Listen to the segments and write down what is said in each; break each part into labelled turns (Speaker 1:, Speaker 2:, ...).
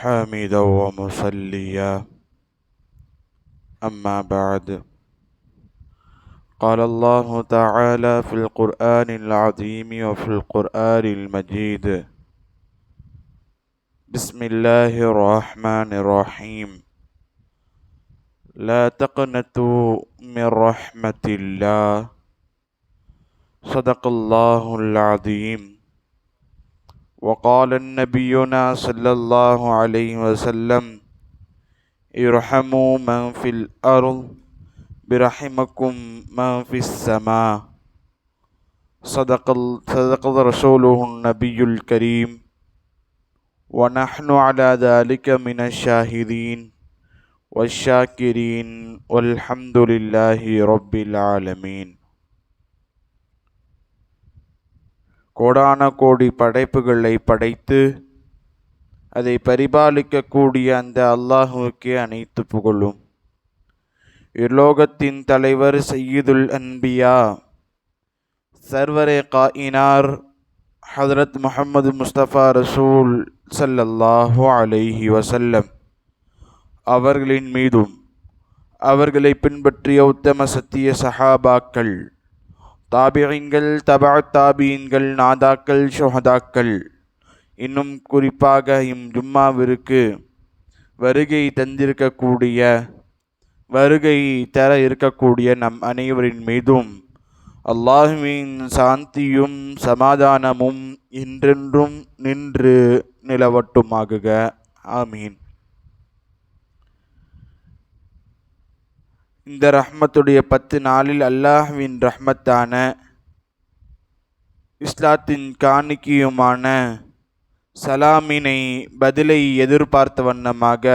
Speaker 1: حامدا ومصليا أما بعد قال الله تعالى في القرآن العظيم وفي القرآن المجيد بسم الله الرحمن الرحيم لا تقنطوا من رحمة الله صدق الله العظيم وقال نبينا صلى الله عليه وسلم ارحموا من في الأرض برحمكم من في السماء صدق رسوله النبي الكريم ونحن على ذلك من الشاهدين والشاكرين والحمد لله رب العالمين. கோடான கோடி படைப்புகளை படைத்து அதை பரிபாலிக்கக்கூடிய அந்த அல்லாஹுவுக்கே அனைத்து புகழும். இலோகத்தின் தலைவர் சையீதுல் அன்பியா சர்வரே காயினார் ஹதரத் முஹம்மது முஸ்தபா ரசூல் ஸல்லல்லாஹு அலைஹி வஸல்லம் அவர்களின் மீதும் அவர்களை பின்பற்றிய உத்தம சத்திய சஹாபாக்கள், தாபிஈன்கள், தபா தாபீன்கள், நாதாக்கள், ஷுஹதாக்கள், இன்னும் குறிப்பாக ஜும்மாவிற்கு வருகை தர இருக்கக்கூடிய நம் அனைவரின் மீதும் அல்லாஹ்வின் சாந்தியும் சமாதானமும் என்றென்றும் நின்று நிலவட்டுமாகுக. ஆமீன். இந்த ரஹ்மத்துடைய 10 நாளில் அல்லாஹ்வின் ரஹ்மத்தான இஸ்லாத்தின் காணிக்கையுமான சலாமினை பதிலை எதிர்பார்த்த வண்ணமாக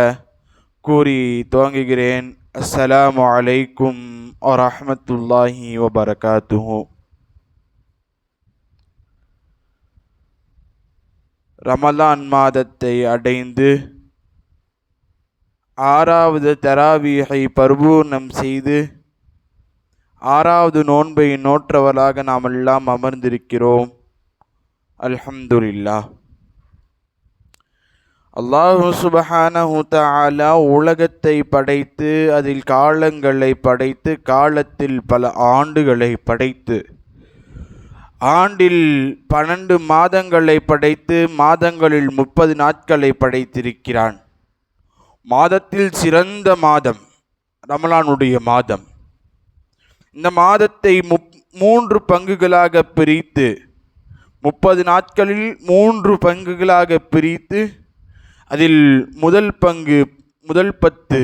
Speaker 1: கூறி துவங்குகிறேன். அஸ்ஸலாமு அலைக்கும் வரஹ்மத்துல்லாஹி வபரகாத்துஹு. ரமலான் மாதத்தை அடைந்து 6வது தராவீஹை பரிபூர்ணம் செய்து 6வது நோன்பை நோற்றவர்களாக நாம் எல்லாம் அமர்ந்திருக்கிறோம். அல்ஹம்துலில்லாஹ். அல்லாஹு சுப்ஹானஹு தஆலா உலகத்தை படைத்து அதில் காலங்களை படைத்து காலத்தில் பல ஆண்டுகளை படைத்து ஆண்டில் 12 மாதங்களை படைத்து மாதங்களில் 30 நாட்களை படைத்திருக்கிறான். மாதத்தில் சிறந்த மாதம் ரமலானுடைய மாதம். இந்த மாதத்தை 3 பங்குகளாக பிரித்து 30 நாட்களில் 3 பங்குகளாக பிரித்து அதில் முதல் 10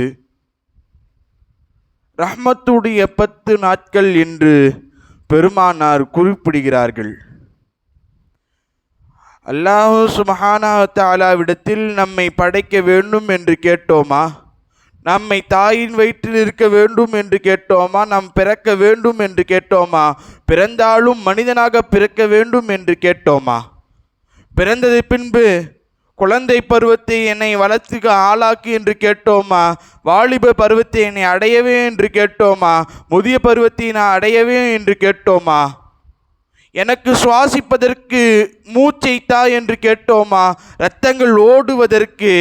Speaker 1: ரஹ்மத்துடைய 10 நாட்கள் என்று பெருமானார் குறிப்பிடுகிறார்கள். அல்லாஹ் சுப்ஹானஹு வ தஆலாவிடத்தில் நம்மை படைக்க வேண்டும் என்று கேட்டோமா? நம்மை தாயின் வயிற்றில் இருக்க வேண்டும் என்று கேட்டோமா? நாம் பிறக்க வேண்டும் என்று கேட்டோமா? பிறந்தாலும் மனிதனாக பிறக்க வேண்டும் என்று கேட்டோமா? பிறந்தது பின்பு குழந்தை பருவத்தை என்னை வளர்த்துக்க ஆளாக்கு என்று கேட்டோமா? வாலிப பருவத்தை என்னை அடையவே என்று கேட்டோமா? முதிய பருவத்தை நான் அடையவே என்று கேட்டோமா? எனக்கு சுவாசிப்பதற்கு மூச்சை தா என்று கேட்டோமா? இரத்தங்கள் ஓடுவதற்கு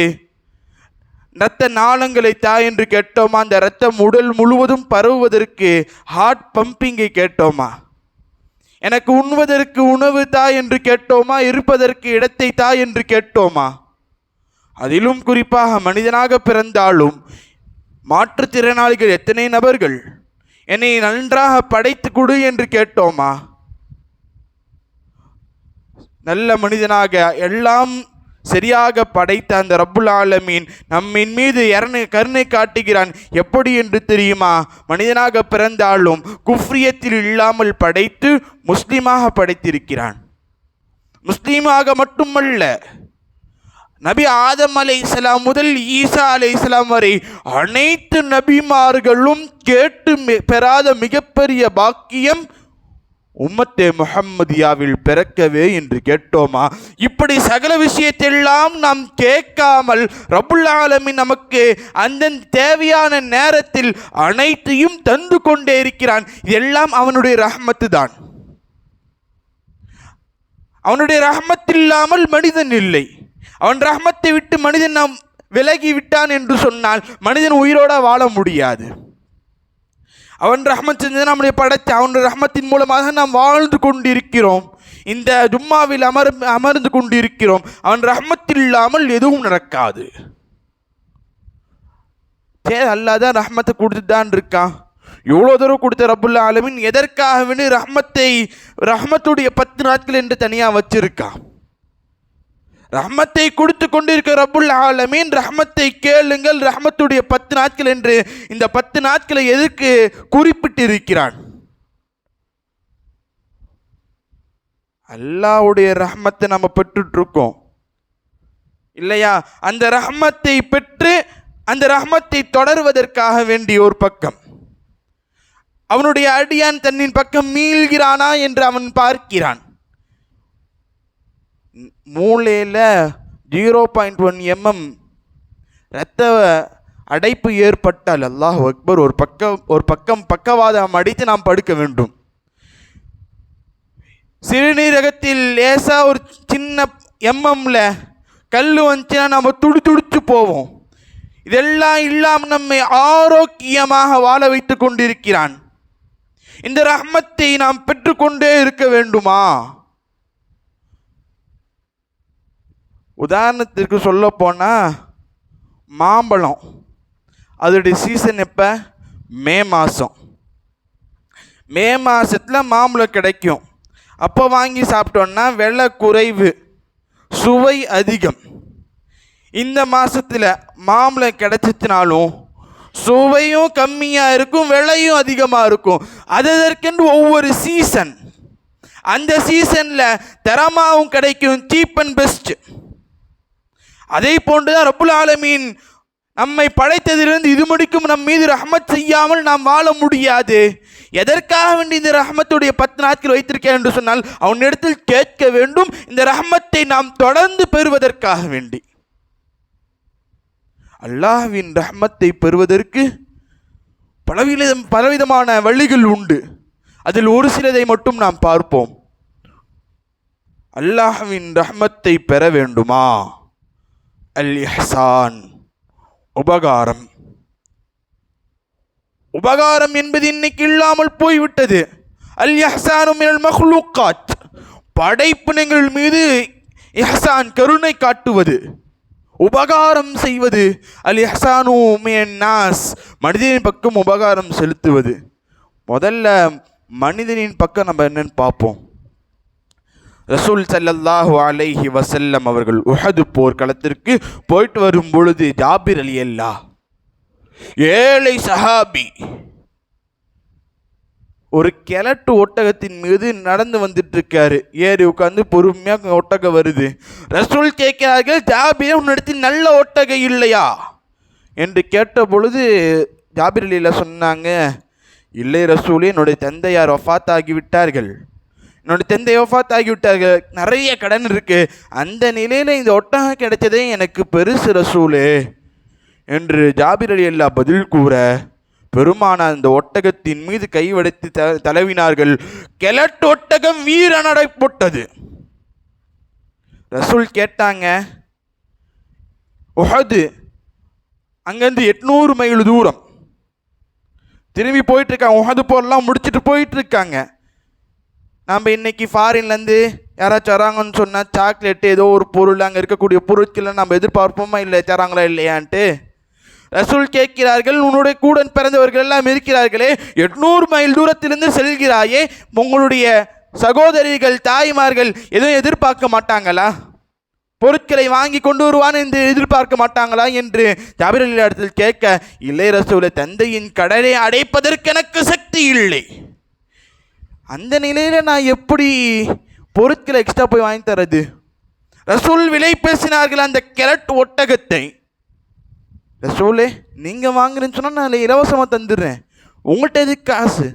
Speaker 1: இரத்த நாளங்களை தா என்று கேட்டோமா? அந்த இரத்தம் உடல் முழுவதும் பரவுவதற்கு ஹார்ட் பம்பிங்கை கேட்டோமா? எனக்கு உண்வதற்கு உணவு தா என்று கேட்டோமா? இருப்பதற்கு இடத்தை தா என்று கேட்டோமா? அதிலும் குறிப்பாக மனிதனாக பிறந்தாலும் மாற்றுத்திறனாளிகள் எத்தனை நபர்கள் என்னை நன்றாக படைத்து கொடு என்று கேட்டோமா? நல்ல மனிதனாக எல்லாம் சரியாக படைத்த அந்த ரப்புல் ஆலமீன் நம்மின் மீது கருணை காட்டுகிறான். எப்படி என்று தெரியுமா? மனிதனாக பிறந்தாலும் குஃப்ரியத்தில் இல்லாமல் படைத்து முஸ்லீமாக படைத்திருக்கிறான். முஸ்லீமாக மட்டுமல்ல, நபி ஆதம் அலைஹிஸ்ஸலாம் முதல் ஈசா அலைஹிஸ்ஸலாம் வரை அனைத்து நபிமார்களும் கேட்டு பெறாத மிகப்பெரிய பாக்கியம் உம்மத்தே முஹம்மதியாவில் பிறக்கவே என்று கேட்டோமா? இப்படி சகல விஷயத்தெல்லாம் நாம் கேட்காமல் ரப்புல் ஆலமீன் நமக்கு அந்த தேவையான நேரத்தில் அனைத்தையும் தந்து கொண்டே இருக்கிறான். இதெல்லாம் அவனுடைய ரஹ்மத்து தான். அவனுடைய ரஹ்மத் இல்லாமல் மனிதன் இல்லை. அவன் ரஹ்மத்தை விட்டு மனிதன் நாம் விலகி விட்டான் என்று சொன்னால் மனிதன் உயிரோட வாழ முடியாது. அவன் ரஹ்மத் செஞ்சது நம்முடைய படைத்த அவனுடைய ரஹ்மத்தின் மூலமாக நாம் வாழ்ந்து கொண்டிருக்கிறோம். இந்த ஜும்மாவில் அமர்ந்து கொண்டிருக்கிறோம். அவன் ரஹ்மத் இல்லாமல் எதுவும் நடக்காது. சரி, அல்லாஹ் தான் ரஹ்மத்தை கொடுத்துட்டு தான் இருக்கான். எவ்வளோ தூரம் கொடுத்த ரப்புல் ஆலமீன் எதற்காக வேண்டி ரஹ்மத்துடைய 10 நாட்கள் என்று தனியாக வச்சிருக்கான். ரஹ்மத்தை கொடுத்து கொண்டிருக்க ரப்புல் ஆலமீன் ரஹ்மத்தை கேளுங்கள் ரஹ்மத்துடைய 10 நாட்கள் என்று இந்த 10 நாட்களை எதற்கு குறிப்பிட்டு இருக்கிறான்? அல்லாஹ்வுடைய ரஹ்மத்தை நம்ம பெற்றுட்டு இருக்கோம் இல்லையா? அந்த ரஹ்மத்தை பெற்று அந்த ரஹ்மத்தை தொடர்வதற்காக வேண்டிய ஒரு பக்கம் அவனுடைய அடியான் தன்னின் பக்கம் மீள்கிறானா என்று அவன் பார்க்கிறான். மூளையில் 0.1 mm இரத்த அடைப்பு ஏற்பட்டால் அல்லாஹ் அக்பர், ஒரு பக்கம் பக்கவாதம் அடித்து நாம் படுக்க வேண்டும். சிறுநீரகத்தில் லேசா ஒரு சின்ன எம்எம்ல கல் வந்துச்சுன்னா நம்ம துடிச்சு போவோம். இதெல்லாம் இல்லாமல் நம்மை ஆரோக்கியமாக வாழ வைத்து கொண்டிருக்கிறான். இந்த ரஹ்மத்தை நாம் பெற்றுக்கொண்டே இருக்க வேண்டுமா? உதாரணத்திற்கு சொல்ல போனால் மாம்பழம் அதோடைய சீசன் எப்போ? மே மாதம். மே மாதத்தில் மாம்பழம் கிடைக்கும். அப்போ வாங்கி சாப்பிட்டோன்னா விலை குறைவு, சுவை அதிகம். இந்த மாதத்தில் மாம்பழம் கிடைச்சிச்சினாலும் சுவையும் கம்மியாக இருக்கும், விலையும் அதிகமாக இருக்கும். அதற்கென்று ஒவ்வொரு சீசன், அந்த சீசனில் தரமாகவும் கிடைக்கும், சீப் அண்ட் பெஸ்ட். அதே போன்றுதான் ரப்புல் ஆலமீன் நம்மை படைத்ததிலிருந்து இது முடிக்கும் நம் மீது ரஹ்மத் செய்யாமல் நாம் வாழ முடியாது. எதற்காக வேண்டி இந்த ரஹ்மத்துடைய 10 நாட்கள் வைத்திருக்கேன் என்று சொன்னால் அவனிடத்தில் கேட்க வேண்டும். இந்த ரஹ்மத்தை நாம் தொடர்ந்து பெறுவதற்காக வேண்டி. அல்லாஹ்வின் ரஹ்மத்தை பெறுவதற்கு பலவிதமான வழிகள் உண்டு. அதில் ஒரு சிலதை மட்டும் நாம் பார்ப்போம். அல்லாஹ்வின் ரஹ்மத்தை பெற வேண்டுமா? அல் இஹ்சான், உபகாரம். உபகாரம் என்பது இன்னைக்கு இல்லாமல் போய்விட்டது. அல் இஹ்சானு மினல் மக்லூக்காத், படைப்பினங்கள் மீது இஹ்சான், கருணை காட்டுவது, உபகாரம் செய்வது. அல் இஹ்சானு மினன் நாஸ், மனிதனின் பக்கம் உபகாரம் செலுத்துவது. முதல்ல மனிதனின் பக்கம் நம்ம என்னன்னு பார்ப்போம். ரசூல் ஸல்லல்லாஹு அலைஹி வஸல்லம் அவர்கள் உஹது போர்க்களத்திற்கு போயிட்டு வரும் பொழுது ஜாபிர் ரலியல்லாஹ், ஏழை சஹாபி, ஒரு கிழட்டு ஒட்டகத்தின் மீது நடந்து வந்துட்டு இருக்காரு. ஏறி உட்காந்து பொறுமையாக ஒட்டகம் வருது. ரசூல் கேட்கிறார்கள், ஜாபிர் உன்னிடத்தில் நல்ல ஒட்டகம் இல்லையா என்று கேட்ட பொழுது ஜாபிர் ரலியல்லாஹ் சொன்னாங்க, இல்லை ரசூலே, என்னுடைய தந்தையார் வஃபாத் ஆகிவிட்டார்கள், என்னுடைய தந்தை வஃபாத் ஆகிவிட்டார்கள், நிறைய கடன் இருக்கு, அந்த நிலையில் இந்த ஒட்டகம் கிடைச்சதே எனக்கு பெருசு ரசூலே என்று ஜாபிர் ரலியல்லாஹ் பதில் கூற, பெருமானார் அந்த ஒட்டகத்தின் மீது கை வடித்து தடவினார்கள். கிழட்டு ஒட்டகம் வீரநடை போட்டது. ரசூல் கேட்டாங்க, உஹது அங்கேருந்து 800 மைல் தூரம் திரும்பி போயிட்டு இருக்காங்க. உஹது போர்லாம் முடிச்சுட்டு போயிட்டு இருக்காங்க. நம்ம இன்னைக்கு ஃபாரின்லேருந்து யாராச்சும் வராங்கன்னு சொன்னால் சாக்லேட்டு ஏதோ ஒரு பொருள், அங்கே இருக்கக்கூடிய பொருட்களை நம்ம எதிர்பார்ப்போமா இல்லை, தராங்களா இல்லையான்ட்டு. ரசூல் கேட்கிறார்கள், உன்னுடைய கூட பிறந்தவர்கள் எல்லாம் இருக்கிறார்களே, 800 மைல் தூரத்திலிருந்து செல்கிறாயே, உங்களுடைய சகோதரிகள் தாய்மார்கள் எதுவும் எதிர்பார்க்க மாட்டாங்களா? பொருட்களை வாங்கி கொண்டு வருவான் என்று எதிர்பார்க்க மாட்டாங்களா என்று ஜாபிர் ரலியல்லாஹு இடத்தில் கேட்க, இல்லை ரசூலே, தந்தையின் கடனை அடைப்பதற்கு எனக்கு சக்தி இல்லை. அந்த நிலையில் நான் எப்படி பொருட்களை எக்ஸ்ட்ரா போய் வாங்கி தரது? ரசூல் விலை பேசினார்கள் அந்த கிழட்டு ஒட்டகத்தை. ரசூலே, நீங்கள் வாங்குறேன்னு சொன்னால் நான் இலவசமாக தந்துடுறேன், உங்கள்கிட்ட எதுக்கு காசு?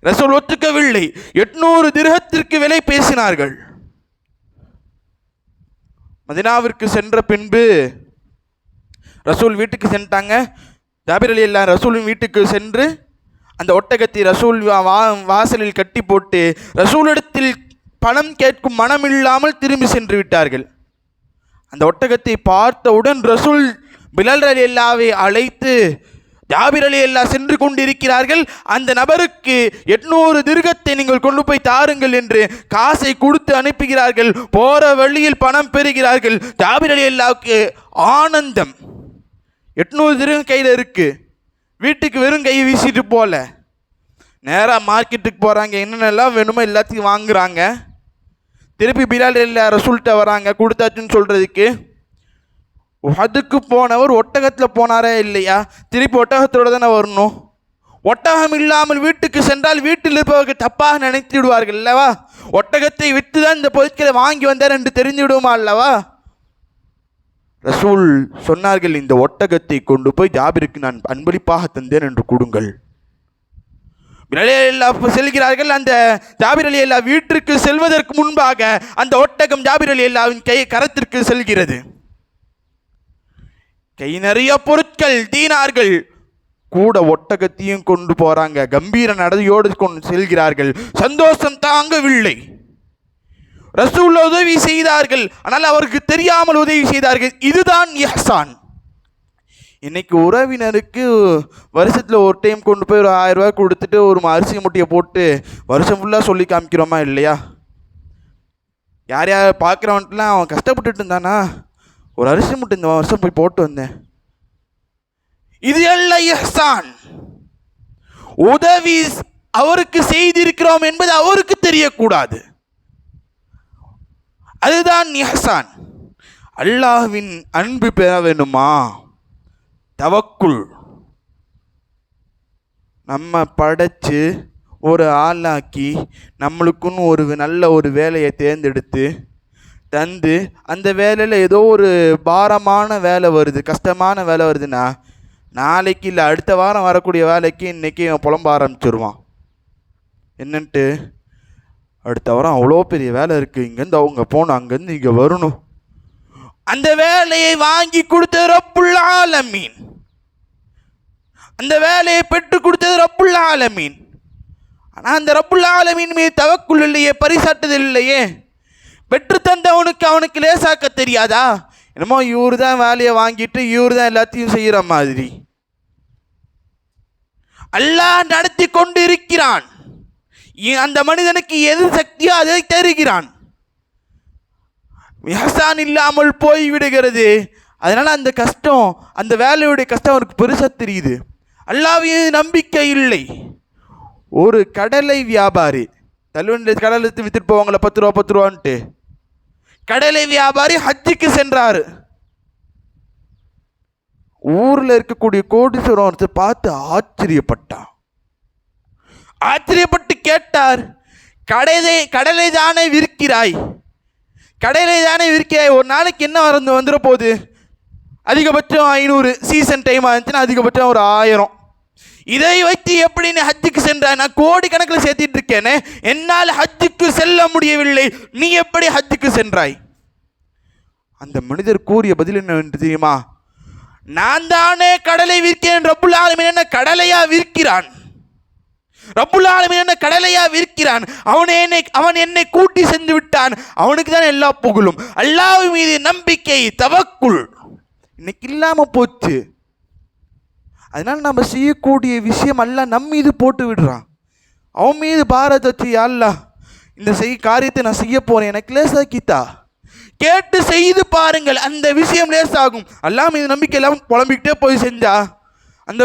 Speaker 1: ரசூல் ஒத்துக்கவில்லை. 800 திர்ஹத்திற்கு விலை பேசினார்கள். மதீனாவிற்கு சென்ற பின்பு ரசூல் வீட்டுக்கு சென்றாங்க. ஜாபிர் ரலியல்லாஹு ரசூலின் வீட்டுக்கு சென்று அந்த ஒட்டகத்தை ரசூல் வாசலில் கட்டி போட்டு ரசூலிடத்தில் பணம் கேட்கும் மனம் இல்லாமல் திரும்பி சென்று விட்டார்கள். அந்த ஒட்டகத்தை பார்த்தவுடன் ரசூல் பிலால் ரலியல்லாஹுவை அழைத்து ஜாபிர் ரலியல்லாஹு சென்று கொண்டிருக்கிறார்கள். அந்த நபருக்கு 800 திர்கத்தை நீங்கள் கொண்டு போய் தாருங்கள் என்று காசை கொடுத்து அனுப்புகிறார்கள். போற வழியில் பணம் பெறுகிறார்கள். ஜாபிர் ரலியல்லாஹுக்கு ஆனந்தம். 800 திர்கம் கையில் இருக்கு. வீட்டுக்கு வெறும் கையை வீசிட்டு போல, நேராக மார்க்கெட்டுக்கு போகிறாங்க. என்னென்னலாம் வேணுமோ எல்லாத்தையும் வாங்குறாங்க. திருப்பி பிலால் ரலியல்லாஹு ரசூல்கிட்ட வராங்க கொடுத்தாச்சுன்னு சொல்கிறதுக்கு. அதுக்கு போனவர் ஒட்டகத்தில் போனாரே இல்லையா? திருப்பி ஒட்டகத்தோடு தானே வரணும். ஒட்டகம் இல்லாமல் வீட்டுக்கு சென்றால் வீட்டில் இருப்பவர்கள் தப்பாக நினைத்து விடுவார்கள் அல்லவா? ஒட்டகத்தை விற்று தான் இந்த பொருட்களை வாங்கி வந்தார் என்று தெரிந்து விடுமா அல்லவா? ரசூல் சொன்னார்கள், இந்த ஒட்டகத்தை கொண்டு போய் ஜாபிருக்கு நான் அன்பளிப்பாக தந்தேன் என்று கொடுங்கள். பிலால் ரலியல்லாஹு செல்கிறார்கள். அந்த ஜாபிர் ரலியல்லாஹு வீட்டிற்கு செல்வதற்கு முன்பாக அந்த ஒட்டகம் ஜாபிர் ரலியல்லாஹுவின் கரத்திற்கு செல்கிறது. கை நிறைய பொருட்கள், தீனார்கள், கூட ஒட்டகத்தையும் கொண்டு போறாங்க. கம்பீர நடையோடு கொண்டு செல்கிறார்கள். சந்தோஷம் தாங்கவில்லை. ரசூல் உதவி செய்தார்கள், ஆனால் அவருக்கு தெரியாமல் உதவி செய்தார்கள். இதுதான் இஹ்சான். இன்னைக்கு உறவினருக்கு வருஷத்தில் ஒரு டைம் கொண்டு போய் ஒரு 1000 ரூபாய் கொடுத்துட்டு ஒரு அரிசி முட்டையை போட்டு வருஷம் ஃபுல்லாக சொல்லி காமிக்கிறோமா இல்லையா? யார் யார் பார்க்குறவன்ட்டுலாம் அவன் கஷ்டப்பட்டுட்டு இருந்தானா, ஒரு அரிசி முட்டை இந்த வருஷம் போய் போட்டு வந்தேன். இது அல்ல இஹ்சான். உதவி அவருக்கு செய்திருக்கிறோம் என்பது அவருக்கு தெரியக்கூடாது. அதுதான் இஹ்சான். அல்லாஹ்வின் அன்பு பெற வேண்டுமா? தவக்குல். நம்ம படைச்சு ஒரு ஆளாக்கி நம்மளுக்குன்னு ஒரு நல்ல ஒரு வேலையை தேர்ந்தெடுத்து தந்து, அந்த வேலையில் ஏதோ ஒரு பாரமான வேலை வருது, கஷ்டமான வேலை வருதுன்னா, நாளைக்கு இல்லை அடுத்த வாரம் வரக்கூடிய வேலைக்கு இன்றைக்கி புலம்ப ஆரம்பிச்சிருவான். என்னன்ட்டு, அடுத்த வாரம் அவ்வளோ பெரிய வேலை இருக்குது, இங்கேருந்து அவங்க போகணும், அங்கேருந்து இங்கே வரணும். அந்த வேலையை வாங்கி கொடுத்தது ரப்புல் ஆலமீன். அந்த வேலையை பெற்று கொடுத்தது ரப்புல் ஆலமீன். ஆனால் அந்த ரப்புல் ஆலமீன் மீது தவக்குல் இல்லையே, பரிசாட்டுதல் இல்லையே. பெற்று தந்தவனுக்கு அவனுக்கு லேசாக்க தெரியாதா? என்னமோ இவரு தான் வேலையை வாங்கிட்டு இவரு தான் எல்லாத்தையும் செய்கிற மாதிரி. அல்லாஹ் நடத்தி கொண்டு இருக்கிறான். அந்த மனிதனுக்கு எது சக்தியோ அதை தருகிறான். இஹ்சான் இல்லாமல் போய் விடுகிறது. அதனால் அந்த கஷ்டம், அந்த வேலையுடைய கஷ்டம் அவருக்கு பெருசாக தெரியுது. அல்லாஹ்வின் நம்பிக்கை இல்லை. ஒரு கடலை வியாபாரி, தள்ளுவண்டி கடலை வித்துட்டு போவாங்களே 10 ரூபா 10 ரூபான்ட்டு, கடலை வியாபாரி ஹஜ்ஜுக்கு சென்றார். ஊரில் இருக்கக்கூடிய கோடீஸ்வரன் ஒருத்தர் பார்த்து ஆச்சரியப்பட்டு கேட்டார், கடலை தானே விற்கிறாய்? ஒரு நாளைக்கு என்ன வந்துட போகுது? அதிகபட்சம் 500, சீசன் டைம் ஆச்சுன்னா அதிகபட்சம் ஒரு 1000. இதை வைத்து எப்படி நீ ஹஜ்ஜுக்கு சென்றாய்? நான் கோடி கணக்கில் சேர்த்திட்டு இருக்கேனே, என்னால் ஹஜ்ஜுக்கு செல்ல முடியவில்லை, நீ எப்படி ஹஜ்ஜுக்கு சென்றாய்? அந்த மனிதர் கூறிய பதில் என்னவென்று தெரியுமா? நான் தானே கடலை விற்கிறேன், ரப்புல் ஆலமீன் என்ன கடலையா விற்கிறான்? ரப்புல் ஆலமீன் என்ன கடலையா விற்கிறான்? அவன் என்னை கூட்டி சென்று விட்டான், அவனுக்கு தான் எல்லா புகழும். அல்லாஹ் மீது நம்பிக்கை, தவக்குல் இன்னைக்கு இல்லாமல் போச்சு. அதனால் நம்ம செய்யக்கூடிய விஷயம் அல்லாஹ் நம்ம மீது போட்டு விடுறான். அவன் மீது பாரத்தை வச்சு, அல்லாஹ் இந்த காரியத்தை நான் செய்ய போகிறேன், எனக்கு லேசாக்கித்தா, கேட்டு செய்து பாருங்கள், அந்த விஷயம் லேசாகும். அல்லாஹ் மீது நம்பிக்கை எல்லாம் புலம்பிக்கிட்டே போய் செஞ்சா அந்த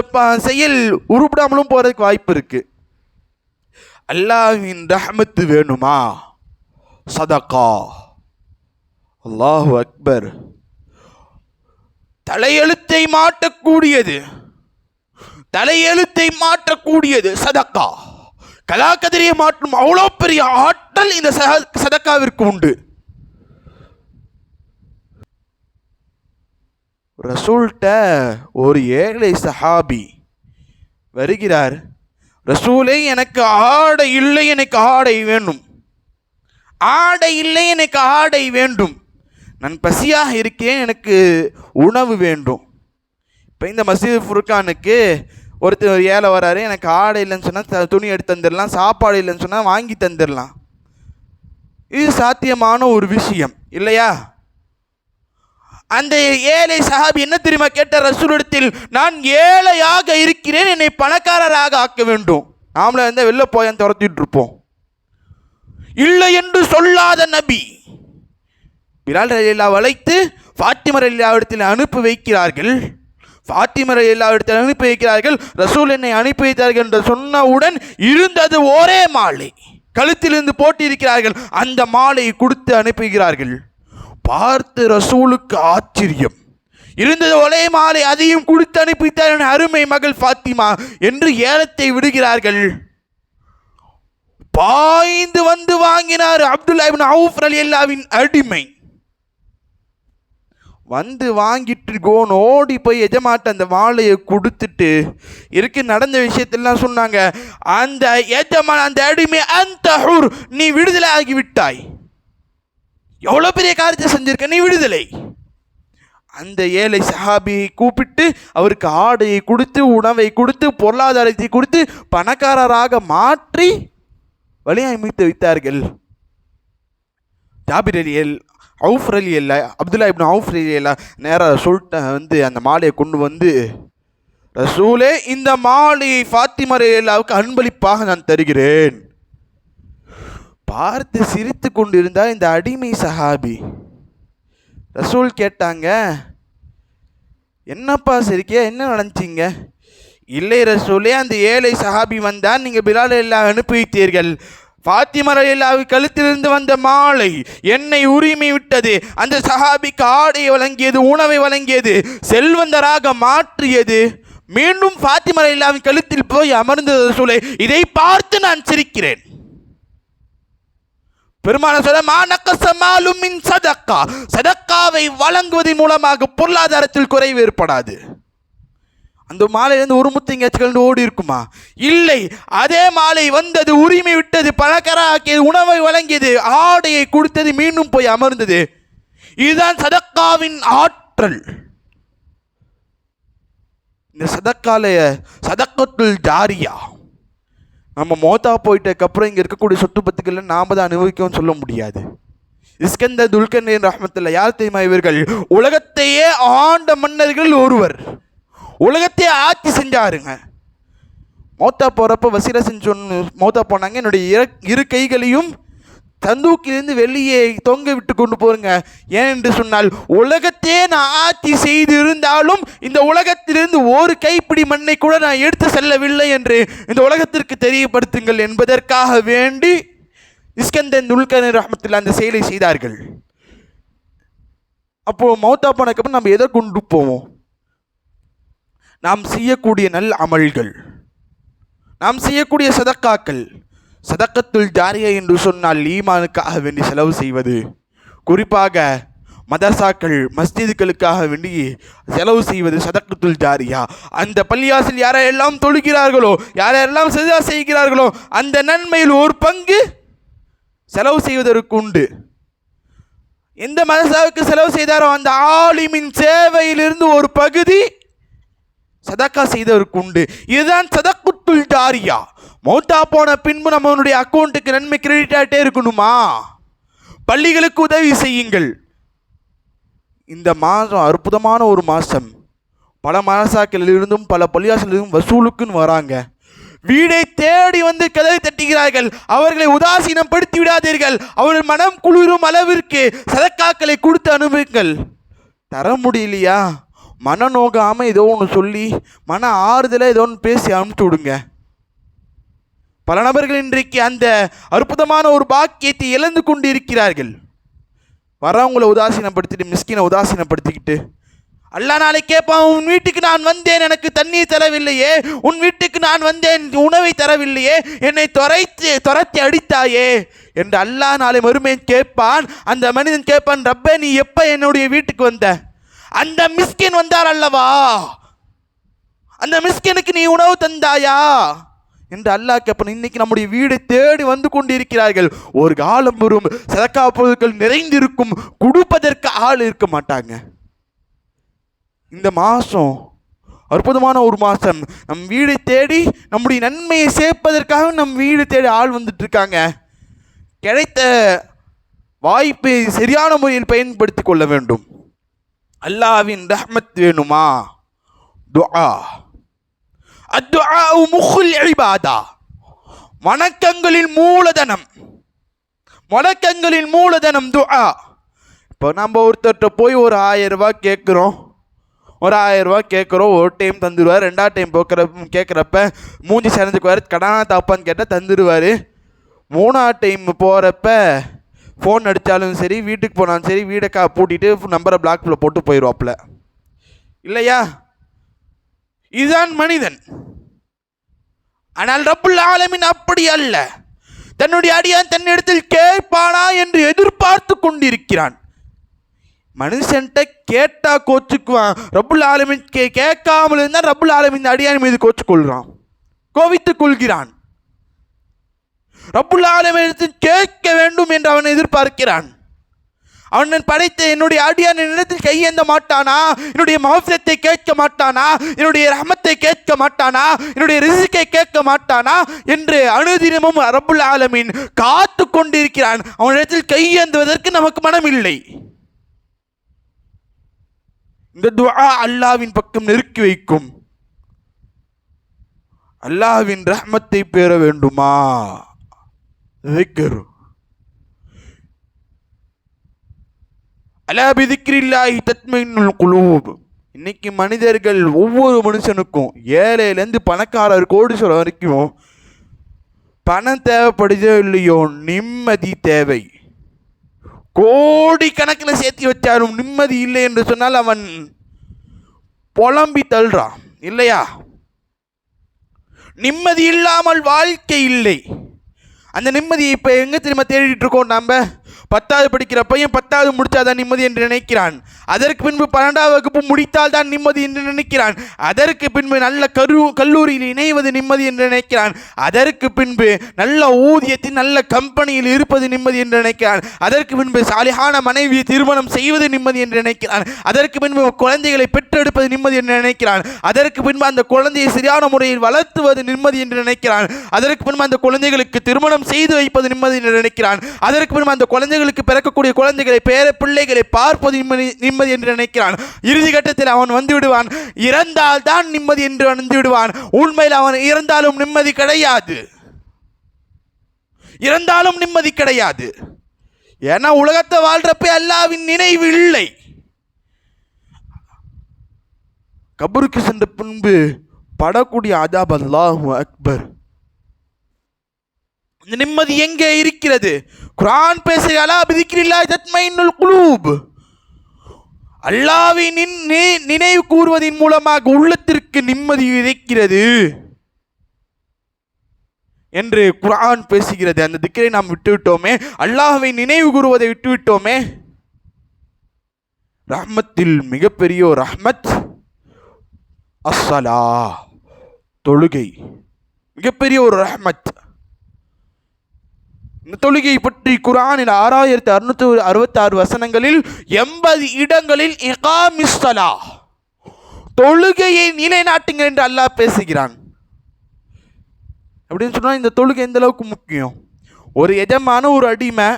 Speaker 1: செயல் உருப்படாமலும் போகிறதுக்கு வாய்ப்பு இருக்குது. அல்லாஹ்வின் ரஹ்மத்து வேணுமா? சதகா. அல்லாஹு அக்பர். தலையெழுத்தை மாற்றக்கூடியது சதக்கா. கலாக்கதிரியை மாற்றும் அவ்வளோ பெரிய ஆற்றல் இந்த சதக்காவிற்கு உண்டு. ரசூல்கிட்ட ஒரு ஏழை சஹாபி வருகிறார். ரசூலே, எனக்கு ஆடை இல்லை, எனக்கு ஆடை வேண்டும். நான் பசியாக இருக்கேன், எனக்கு உணவு வேண்டும். இப்போ இந்த மஸ்ஜித் ஃபுர்கானுக்கு ஒருத்தர் ஏழை வராரு, எனக்கு ஆடை இல்லைன்னு சொன்னால் துணி எடுத்து தந்துடலாம், சாப்பாடு இல்லைன்னு சொன்னால் வாங்கி தந்துடலாம். இது சாத்தியமான ஒரு விஷயம் இல்லையா? அந்த ஏழை சஹாபி என்ன தெரியுமா கேட்ட ரசூலிடத்தில், நான் ஏழையாக இருக்கிறேன், என்னை பணக்காரராக ஆக்க வேண்டும். நாமளே வந்து வெளில போய் துரத்திட்டு இருப்போம். இல்லை என்று சொல்லாத நபி பிலால் ரலியல்லாஹு அழைத்து ஃபாத்திமா ரலியல்லாஹு இடத்தில் அனுப்பி வைக்கிறார்கள். ஃபாத்திமா ரலியல்லாஹு இடத்தில் அனுப்பி வைக்கிறார்கள். ரசூல் என்னை அனுப்பி வைத்தார்கள் என்று சொன்னவுடன் இருந்தது ஒரே மாலை, கழுத்திலிருந்து போட்டிருக்கிறார்கள். அந்த மாலையை கொடுத்து அனுப்புகிறார்கள். பார்த்து ரசூலுக்கு ஆச்சரியம். இருந்தது ஒரே மாலை, அதையும் கொடுத்து அனுப்பித்தார் அருமை மகள் ஃபாத்திமா என்று ஏலத்தை விடுகிறார்கள். பாய்ந்து வந்து வாங்கினார் அப்துல்லா இப்னு அவுஃப் ரலியல்லாஹுவின் அடிமை. வந்து வாங்கிட்டு ஓடி போய் எஜமாட்ட அந்த மாலையை கொடுத்துட்டு நடந்த விஷயத்தெல்லாம் சொன்னாங்க. அந்த எஜமான் அந்த அடிமை, அந்த ஹுர், நீ விடுதலை ஆகிவிட்டாய், எவ்வளோ பெரிய காரியத்தை செஞ்சிருக்க, நீ விடுதலை. அந்த ஏழை சஹாபியை கூப்பிட்டு அவருக்கு ஆடையை கொடுத்து, உணவை கொடுத்து, பொருளாதாரத்தை கொடுத்து பணக்காரராக மாற்றி வழி அமைத்து வைத்தார்கள். ஜாபிர் அவுஃப் ரலியல்லாஹு, அப்துல்லா இப்னு அவுஃப் ரலியல்லாஹு நேராக சொல்லிட்டேன் வந்து அந்த மாலையை கொண்டு வந்து, ரசூலே இந்த மாலையை ஃபாத்திமா ரலியல்லாஹுக்கு அன்பளிப்பாக நான் தருகிறேன். பார்த்து சிரித்து கொண்டிருந்தார் இந்த அடிமை சஹாபி. ரசூல் கேட்டாங்க, என்னப்பா சிரிக்க, என்ன நடந்துச்சிங்க? இல்லை ரசூலே, அந்த ஏழை சஹாபி வந்தான், நீங்கள் பிலால் ரலியல்லாஹு அனுப்பி வைத்தீர்கள். ஃபாத்திமா ரலியல்லாஹு கழுத்திலிருந்து வந்த மாலை என்னை உரிமை விட்டது. அந்த சஹாபிக்கு ஆடையை வழங்கியது, உணவை வழங்கியது, செல்வந்தராக மாற்றியது. மீண்டும் ஃபாத்திமா ரலியல்லாஹு கழுத்தில் போய் அமர்ந்தது ரசூலே. இதை பார்த்து நான் சிரிக்கிறேன். பெருமான சொல்ல, சதக்காவை வழங்குவதன் மூலமாக பொருளாதாரத்தில் குறைவு ஏற்படாது. அந்த மாலையிலிருந்து ஒரு முத்து எங்கேயாச்சும் ஓடி இருக்குமா? இல்லை. அதே மாலை வந்தது, உரிமை விட்டது, பணக்காரராக்கியது, உணவை வழங்கியது, ஆடையை கொடுத்தது, மீண்டும் போய் அமர்ந்தது. இதுதான் சதக்காவின் ஆற்றல். இந்த சதக்கத்துல் ஜாரியா நம்ம மோத்தா போயிட்டதுக்கப்புறம் இங்கே இருக்கக்கூடிய சொத்து பத்துக்களை நாம் தான் அனுபவிக்கவும் சொல்ல முடியாது. இஸ்கந்தர் துல்கர்னைன் ரஹ்மத்துல்லாஹி யார் தெரியுமா? இவர்கள் உலகத்தையே ஆண்ட மன்னர்கள் ஒருவர், உலகத்தையே ஆட்சி செஞ்சாருங்க. மோத்தா போகிறப்ப வசீரா செஞ்சு மோத்தா போனாங்க. என்னுடைய இரு கைகளையும் தந்தூக்கிலிருந்து வெளியே தொங்க விட்டு கொண்டு போருங்க. ஏனென்று சொன்னால், உலகத்தையே நான் ஆட்சி செய்து இருந்தாலும் இந்த உலகத்திலிருந்து ஒரு கைப்பிடி மண்ணை கூட நான் எடுத்து செல்லவில்லை என்று இந்த உலகத்திற்கு தெரியப்படுத்துங்கள் என்பதற்காக வேண்டி இஸ்கந்தர் துல்கர்னைன் ரஹ்மத்துல்லாஹி அந்த செயலை செய்தார்கள். அப்போது மௌத்தா போனதுக்கப்புறம் நம்ம எதை கொண்டு போவோம்? நாம் செய்யக்கூடிய நல் அமல்கள், நாம் செய்யக்கூடிய சதக்காக்கள். சதக்கத்துல் ஜாரியா என்று சொன்னால் ஈமானுக்காக வேண்டி செலவு செய்வது, குறிப்பாக மதரசாக்கள் மஸ்ஜிதுகளுக்காக வேண்டி செலவு செய்வது சதக்கத்துல் ஜாரியா. அந்த பள்ளியாசில் யாரெல்லாம் தொழுகிறார்களோ, யாரெல்லாம் சஜதா செய்கிறார்களோ, அந்த நன்மையில் ஒரு பங்கு செலவு செய்வதற்கு உண்டு. எந்த மதரசாவுக்கு செலவு செய்தாரோ அந்த ஆலிமின் சேவையிலிருந்து ஒரு பகுதி சதக்கா செய்தவருக்கு உண்டு. இதுதான் சதக்கத்துல் ஜாரியா. மௌத்தா போன பின்பு நம்மளுடைய அக்கௌண்ட்டுக்கு நன்மை கிரெடிட் ஆகிட்டே இருக்கணுமா? பள்ளிகளுக்கு உதவி செய்யுங்கள். இந்த மாதம் அற்புதமான ஒரு மாதம். பல மதரசாக்களிலிருந்தும் பல பள்ளியாசலிருந்தும் வசூலுக்குன்னு வராங்க. வீடை தேடி வந்து கதவை தட்டுகிறார்கள். அவர்களை உதாசீனப்படுத்தி விடாதீர்கள். அவர்கள் மனம் குளிரும் அளவிற்கு சதக்காக்களை கொடுத்து அனுப்புங்கள். தர முடியலையா, மன நோகாமல் ஏதோ ஒன்று சொல்லி மன ஆறுதலை ஏதோ ஒன்று பேசி அனுப்பிச்சு விடுங்க. பல நபர்கள் இன்றைக்கு அந்த அற்புதமான ஒரு பாக்கியத்தை இழந்து கொண்டு இருக்கிறார்கள். வரவங்களை உதாசீனப்படுத்திட்டு, மிஸ்கினை உதாசீனப்படுத்திக்கிட்டு, அல்லா நாளை கேட்பான், உன் வீட்டுக்கு நான் வந்தேன், எனக்கு தண்ணீர் தரவில்லையே, உன் வீட்டுக்கு நான் வந்தேன், உணவை தரவில்லையே, என்னை துரத்தி அடித்தாயே என்று அல்லா நாளை மறுமையை கேட்பான். அந்த மனிதன் கேட்பான், ரப்பே நீ எப்போ என்னுடைய வீட்டுக்கு வந்த? அந்த மிஸ்கின் வந்தார் அல்லவா, அந்த மிஸ்கினுக்கு நீ உணவு தந்தாயா என்று அல்லாஹ் கேட்பான். இன்னைக்கு நம்முடைய வீடை தேடி வந்து கொண்டு இருக்கிறார்கள். ஒரு காலம் வரும், சதக்கா பொருட்கள் நிறைந்திருக்கும், கொடுப்பதற்கு ஆள் இருக்க மாட்டாங்க. இந்த மாதம் அற்புதமான ஒரு மாதம். நம் வீடை தேடி நம்முடைய நன்மையை சேர்ப்பதற்காக நம் வீடு தேடி ஆள் வந்துட்டு இருக்காங்க. கிடைத்த வாய்ப்பை சரியான முறையில் பயன்படுத்தி கொள்ள வேண்டும். அல்லாஹ்வின் ரஹ்மத் வேணுமா? துஆ. அத்துஆஉ முஹுல் இபாதா. வணக்கங்களின் மூலதனம். வணக்கங்களின் மூலதனம் துஆ. இப்போ நம்ம ஒருத்தர்கிட்ட போய் ஒரு 1000 ரூபாய் கேட்குறோம். ஒரு 1000 ரூபாய் கேட்குறோம். ஒரு டைம் தந்துடுவார். 2வது டைம் கேட்குறப்ப மூஞ்சி சிறந்துக்குவார். கடனா தாப்பான்னு கேட்டால் தந்துடுவார். 3வது டைம் போகிறப்ப ஃபோன் அடித்தாலும் சரி, வீட்டுக்கு போனாலும் சரி, வீடை பூட்டிட்டு நம்பரை பிளாக்ல போட்டு போயிடுவாப்புல. இல்லையா? இதுதான் மனிதன். ஆனால் ரப்புல் ஆலமீன் அப்படி அல்ல. தன்னுடைய அடியான் தன்னிடத்தில் கேட்பானா என்று எதிர்பார்த்து கொண்டிருக்கிறான். மனுஷன்ட்ட கேட்டா கோச்சுக்குவான். ரப்புல் ஆலமீன் கேட்காமல் இருந்தால் ரப்புல் ஆலமீன் அடியான் மீது கோச்சுக்கொள்கிறான், கோவித்துக் கொள்கிறான். ரப்புல் ஆலமீன் கேட்க வேண்டும் என்று அவன் எதிர்பார்க்கிறான். அவன் படைத்த என்னுடைய அடியான் என்னிடத்தில் கையேந்த மாட்டானா? என்னுடைய மகஃபிரத்தை கேட்க மாட்டானா? என்னுடைய ரஹ்மத்தை கேட்க மாட்டானா? என்னுடைய ரிஸ்கை கேட்க மாட்டானா என்று அனுதினமும் ரப்புல் ஆலமீன் காத்து கொண்டிருக்கிறான். அவனிடத்தில் கையேந்துவதற்கு நமக்கு மனம் இல்லை. இந்த துஆ அல்லாஹ்வின் பக்கம் நெருக்கி வைக்கும். அல்லாஹ்வின் ரஹ்மத்தை பெற வேண்டுமா? ذكر அலா பிதிக்ரில்லாஹி தத்மைனுல் குலூப். இன்னைக்கு மனிதர்கள், ஒவ்வொரு மனுஷனுக்கும், ஏழையிலேருந்து பணக்காரர் கோடீஸ்வரர் வரைக்கும் பணம் தேவைப்படுதோ இல்லையோ, நிம்மதி தேவை. கோடி கணக்கில் சேர்த்து வச்சாலும் நிம்மதி இல்லை என்று சொன்னால் அவன் புலம்பி தள்ளுறான். இல்லையா? நிம்மதி இல்லாமல் வாழ்க்கை இல்லை. அந்த நிம்மதியை இப்போ எங்கே திரும்ப தேடிட்டு இருக்கோம்? நம்ம 10வது படிக்கிற பையன் 10வது முடித்தாதான் நிம்மதி என்று நினைக்கிறான். அதற்கு பின்பு 12ஆம் வகுப்பு முடித்தால் தான் நிம்மதி என்று நினைக்கிறான். அதற்கு பின்பு நல்ல கல்லூரியில் இணைவது நிம்மதி என்று நினைக்கிறான். அதற்கு பின்பு நல்ல ஊதியத்தில் நல்ல கம்பெனியில் இருப்பது நிம்மதி என்று நினைக்கிறான். அதற்கு பின்பு சாலிஹான மனைவியை திருமணம் செய்வது நிம்மதி என்று நினைக்கிறான். அதற்கு பின்பு குழந்தைகளை பெற்றெடுப்பது நிம்மதி என்று நினைக்கிறான். அதற்கு பின்பு அந்த குழந்தையை சரியான முறையில் வளர்த்துவது நிம்மதி என்று நினைக்கிறான். அதற்கு பின்பு அந்த குழந்தைகளுக்கு திருமணம் செய்து வைப்பது நிம்மதி என்று நினைக்கிறான். அதற்கு பின்பு அந்த குழந்தைகளுக்கு பிறக்கக்கூடிய குழந்தைகளை, பேர பிள்ளைகளை பார்ப்பது நிம்மதி என்று நினைக்கிறான். இறுதி கட்டத்தில் அவன் வந்து விடுவான். இறந்தால் தான் நிம்மதி என்று வந்து விடுவான். உண்மையில் அவன் இறந்தாலும் நிம்மதி கிடையாது. இறந்தாலும் நிம்மதி கிடையாது. ஏன்னா உலகத்தை வாழ்றப்ப அல்லாஹ்வின் நினைவு இல்லை. கபருக்கு சென்ற பின்பு படக்கூடிய அதாப் அல்லாஹு அக்பர். இந்த நிம்மதி எங்கே இருக்கிறது? குர்ஆன் பேசுகிற அலா பிதிக்ரில்லாஹி தத்மைனுல் குலூப். அல்லாஹ்வின் நினைவு கூறுவதன் மூலமாக உள்ளத்திற்கு நிம்மதி இருக்கிறது என்று குர்ஆன் பேசுகிறது. அந்த திக்ரை நாம் விட்டுவிட்டோமே, அல்லாஹ்வை நினைவு கூறுவதை விட்டுவிட்டோமே. ரஹ்மத்தில் மிகப்பெரிய ஒரு ரஹ்மத் அஸ்ஸலா, தொழுகை. மிகப்பெரிய ஒரு ரஹ்மத். இந்த தொழுகை பற்றி குர்ஆனில் 6666 வசனங்களில் 80 இடங்களில் இகாமிஸ் ஸலாஹ், தொழுகையை நிலைநாட்டுங்கள் என்று அல்லாஹ் பேசுகிறான். அப்படின்னு சொன்னால் இந்த தொழுகை எந்த அளவுக்கு முக்கியம்? ஒரு எஜமான ஒரு அடிமை,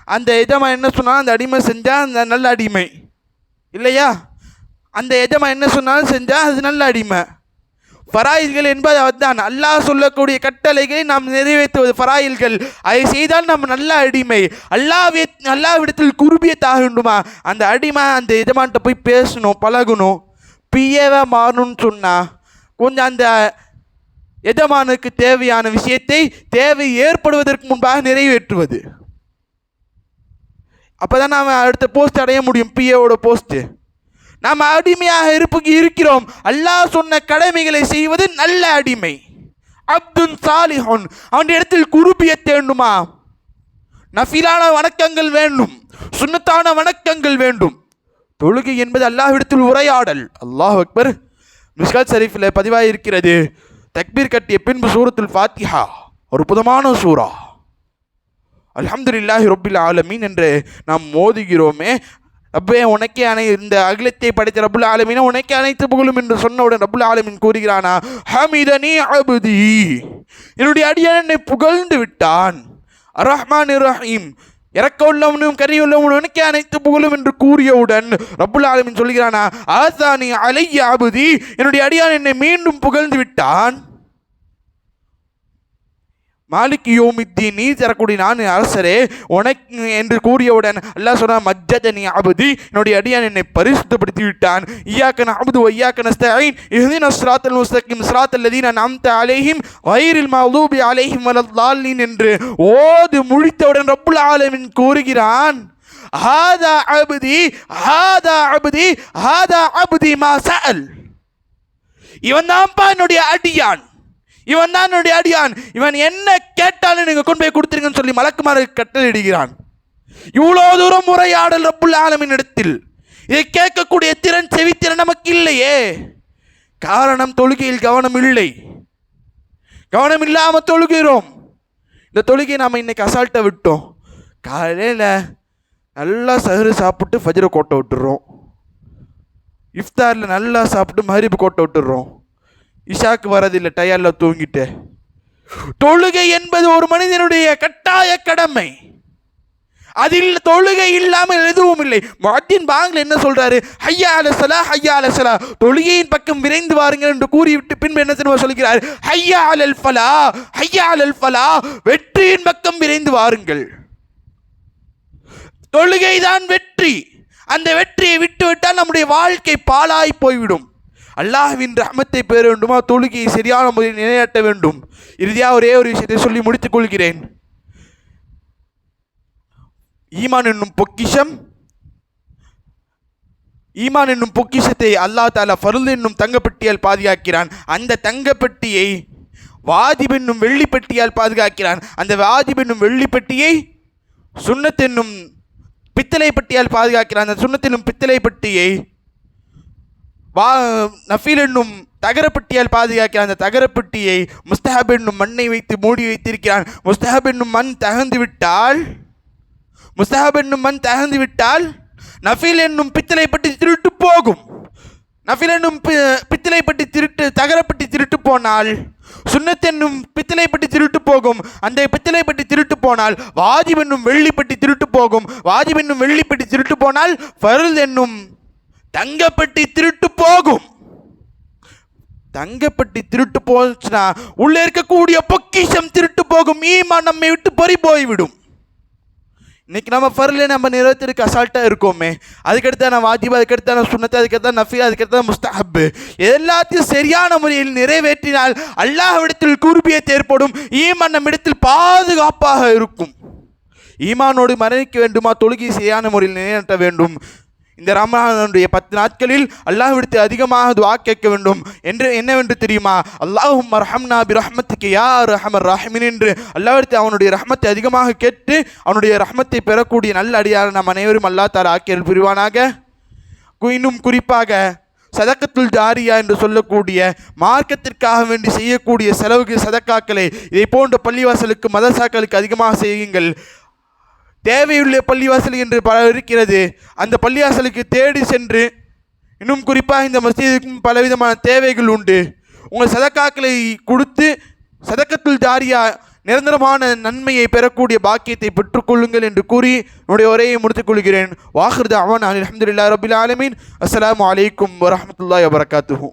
Speaker 1: அந்த எஜமா என்ன சொன்னாலும் அந்த அடிமை செஞ்சால் அந்த நல்ல அடிமை இல்லையா? அந்த எஜமா என்ன சொன்னாலும் செஞ்சால் அது நல்ல அடிமை. ஃபராயில்கள் என்பது அதுதான். அல்லாஹ் சொல்லக்கூடிய கட்டளைகளை நாம் நிறைவேற்றுவது ஃபராயில்கள். அதை செய்தால் நம்ம நல்ல அடிமை. அல்லாஹ்விடத்தில் குர்பியத்தாக வேண்டுமா? அந்த அடிமை அந்த எஜமான்கிட்ட போய் பேசணும், பழகணும். பிஏவை மாறணும்னு சொன்னால் கொஞ்சம் அந்த எஜமானுக்கு தேவையான விஷயத்தை தேவை ஏற்படுவதற்கு முன்பாக நிறைவேற்றுவது. அப்போ தான் நாம் அடுத்த போஸ்ட் அடைய முடியும், பிஏவோட போஸ்ட்டு. நாம் அடிமையாக இருக்கிறோம். அல்லாஹ் சொன்ன கடமைகளை செய்வது நல்ல அடிமை. அப்துன் சாலிஹுன், அவன் இடத்தில் குருபியத் வேண்டுமா? நஃபிலான வணக்கங்கள் வேண்டும், சுன்னத்தான வணக்கங்கள் வேண்டும். தொழுகை என்பது அல்லாஹ்விடத்தில் உரையாடல். அல்லாஹ் அக்பர். மிஸ்காத் ஷரீஃபில் பதிவாக இருக்கிறது, தக்பீர் கட்டிய பின்பு சூரத்துல் ஃபாத்திஹா, ஒரு புதமான சூரா, அல்ஹம்துலில்லாஹி ரப்பில் ஆலமீன் என்று நாம் மோதுகிறோமே. ரப்பே உனக்கே இந்த அகிலத்தை படைத்த ரப்புல் ஆலமீன உனக்கே அனைத்து புகழும் என்று சொன்னவுடன் ரப்புல் ஆலமீன் கூறுகிறானா, ஹமிதனி அப்தி, என்னுடைய அடியான் என்னை புகழ்ந்து விட்டான். அர் ரஹ்மான் ரஹீம், இறக்க உள்ளவனும் கரியுள்ளவனுக்கு அனைத்து புகழும் என்று கூறியவுடன் ரப்புல் ஆலமீன் சொல்கிறானா, ஆசானி அலைய அபுதி, என்னுடைய அடியான் என்னை மீண்டும் புகழ்ந்து விட்டான். மாலிக் யௌமித்தீன், நீ தரக்கூடிய நான் அரசரே உனக்கு என்று கூறியவுடன் அல்லாஹ் சொன்னான், மஜ்ஜதனி அபுதி, என்னுடைய அடியான் என்னை பரிசுத்தப்படுத்தி விட்டான். இய்யாக நஅபுது வ இய்யாக நஸ்தஈன் இஹ்தினஸ் ஸிராத்தல் முஸ்தகீம் ஸிராத்தல் லதீன அன்அம்த அலைஹிம் கைரில் மக்தூபி அலைஹிம் வலல்லாலின் என்று ஓது முடித்தவுடன் ரப்புல் ஆலமீன் கூறுகிறான், ஹாதா அபுதி ஹாதா அபுதி ஹாதா அபுதி மா சஅல். இவன் தான்ப்பா என்னுடைய அடியான், இவன் தான் என்னுடைய அடியான், இவன் என்ன கேட்டாலும் நீங்க கொண்டு போய் கொடுத்துருங்கன்னு சொல்லி மலக்குமாருக்கு கட்டளையிடுகிறான். இவ்வளோ தூரம் முறையாடல் ரப்புல் ஆலமீன் இடத்தில். இதை கேட்கக்கூடிய திறன், செவித்திறன் நமக்கு இல்லையே. காரணம், தொழுகையில் கவனம் இல்லை. கவனம் இல்லாமல் தொழுகிறோம். இந்த தொழுகையை நாம் இன்னைக்கு அசால்ட்டை விட்டோம். காலையில் நல்லா சஹரு சாப்பிட்டு ஃபஜ்ரை கோட்டை விட்டுறோம். இஃப்தாரில் நல்லா சாப்பிட்டு மஹரிப் கோட்டை விட்டுறோம். இஷாக்கு வரதில்லை, டயரில் தூங்கிட்டு. தொழுகை என்பது ஒரு மனிதனுடைய கட்டாய கடமை. அதில் தொழுகை இல்லாமல் எதுவும் இல்லை. முஅத்தின் பாங்கில் என்ன சொல்றாரு, ஹய்யா அலஸ்ஸலா ஹய்யா அலஸ்ஸலா, தொழுகையின் பக்கம் விரைந்து வாருங்கள் என்று கூறிவிட்டு பின்பு என்ன தெரியுமா சொல்கிறார், ஹய்யா அலல் ஃபலா ஹய்யா அலல் ஃபலா, வெற்றியின் பக்கம் விரைந்து வாருங்கள். தொழுகைதான் வெற்றி. அந்த வெற்றியை விட்டுவிட்டால் நம்முடைய வாழ்க்கை பாழாய் போய்விடும். அல்லாஹ்வின் ரஹ்மத்தை பெற வேண்டுமா, தொழுகையை சரியான முறையில் நிலைநாட்ட வேண்டும். இறுதியாக ஒரே ஒரு விஷயத்தை சொல்லி முடித்துக் கொள்கிறேன். ஈமான் என்னும் பொக்கிஷத்தை அல்லாஹ் தஆலா ஃபர்ல் என்னும் தங்கப்பெட்டியால் பாதுகாக்கிறான். அந்த தங்கப்பெட்டியை வாஜிப் என்னும் வெள்ளிப்பெட்டியால் பாதுகாக்கிறான். அந்த வாஜிப் என்னும் வெள்ளிப்பெட்டியை சுன்னத் என்னும் பித்தளை பெட்டியால் பாதுகாக்கிறான். அந்த சுன்னத் என்னும் பித்தளை பெட்டியை நஃபீல் என்னும் தகரப்பெட்டியால் பாதுகாக்கிறான். அந்த தகரப்பெட்டியை முஸ்தஹப் என்னும் மண்ணை வைத்து மூடி வைத்திருக்கிறான். முஸ்தஹப் என்னும் மண் தகர்ந்து விட்டால் நஃபீல் என்னும் பித்தளை பெட்டி திருட்டு போகும். நஃபீல் என்னும் பித்தளை பெட்டி தகரப்பெட்டி திருட்டு போனால் சுன்னத் என்னும் பித்தளை பெட்டி திருட்டு போகும். அந்த பித்தளை பெட்டி திருட்டு போனால் வாஜிப் என்னும் வெள்ளிப்பெட்டி திருட்டு போகும். வாஜிப் என்னும் வெள்ளிப்பெட்டி திருட்டு போனால் ஃபர்ல் என்னும் தங்கப்பெட்டி திருட்டு போகும். தங்கப்பெட்டி திருட்டு போச்சுன்னா உள்ளே இருக்கக்கூடிய பொக்கிஷம் திருட்டு போகும். ஈமான் நம்மை விட்டு பறி போய்விடும். இன்னைக்கு நம்ம ஃபர்ல நம்ம நிறைவேற்றிருக்க அசால்ட்டாக இருக்கோமே. அதுக்கடுத்து நான் வாஜிப், அதுக்கடுத்து நான் சுன்னத், அதுக்கடுத்து நஃபீல், அதுக்கடுத்து முஸ்தஹப், எல்லாத்தையும் சரியான முறையில் நிறைவேற்றினால் அல்லாஹ்விடத்தில் குர்பியத் ஏற்படும். ஈமான் நம்மிடத்தில் பாதுகாப்பாக இருக்கும். ஈமானோடு மரணிக்க வேண்டுமா, தொழுகை சரியான முறையில் நிலைநாட்ட வேண்டும். இந்த ரமலானுடைய 10 நாட்களில் அல்லாஹ்விடத்தில் அதிகமாக துஆ கேட்க வேண்டும். என்று என்னவென்று தெரியுமா, அல்லாஹும்ம ரஹம்னா பிரஹ்மத்திக யா அர்ஹமர் ராஹிமீன் என்று அல்லாஹ்விடத்தில் அவனுடைய ரஹ்மத்தை அதிகமாக கேட்டு அவனுடைய ரஹ்மத்தை பெறக்கூடிய நல்ல அடியார் நாம் அனைவரும் அல்லாஹ் தஆலா ஆக்கியல் புரிவானாக. இன்னும் குறிப்பாக சதக்கத்துல் ஜாரியா என்று சொல்லக்கூடிய மார்க்கத்திற்காக வேண்டி செய்யக்கூடிய செலவுகள், சதக்காக்களை இதை போன்ற பள்ளிவாசலுக்கு, மதரசாக்களுக்கு அதிகமாக செய்யுங்கள். தேவையுள்ள பள்ளிவாசல் என்று பல இருக்கிறது. அந்த பள்ளிவாசலுக்கு தேடி சென்று, இன்னும் குறிப்பாக இந்த மஸ்ஜிதுக்கும் பலவிதமான தேவைகள் உண்டு. உங்கள் சதக்காக்களை கொடுத்து சதக்கத்துல் ஜாரியா நிரந்தரமான நன்மையை பெறக்கூடிய பாக்கியத்தை பெற்றுக்கொள்ளுங்கள் என்று கூறி என்னுடைய உரையை முடித்துக் கொள்கிறேன். வாஹிர் தஅவானா அல்ஹம்துலில்லாஹி ரப்பில் ஆலமீன். அஸ்ஸலாமு அலைக்கும் வரஹ்மத்துல்லாஹி வபரகாத்துஹு.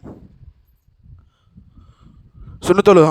Speaker 1: சுன்னத்துல்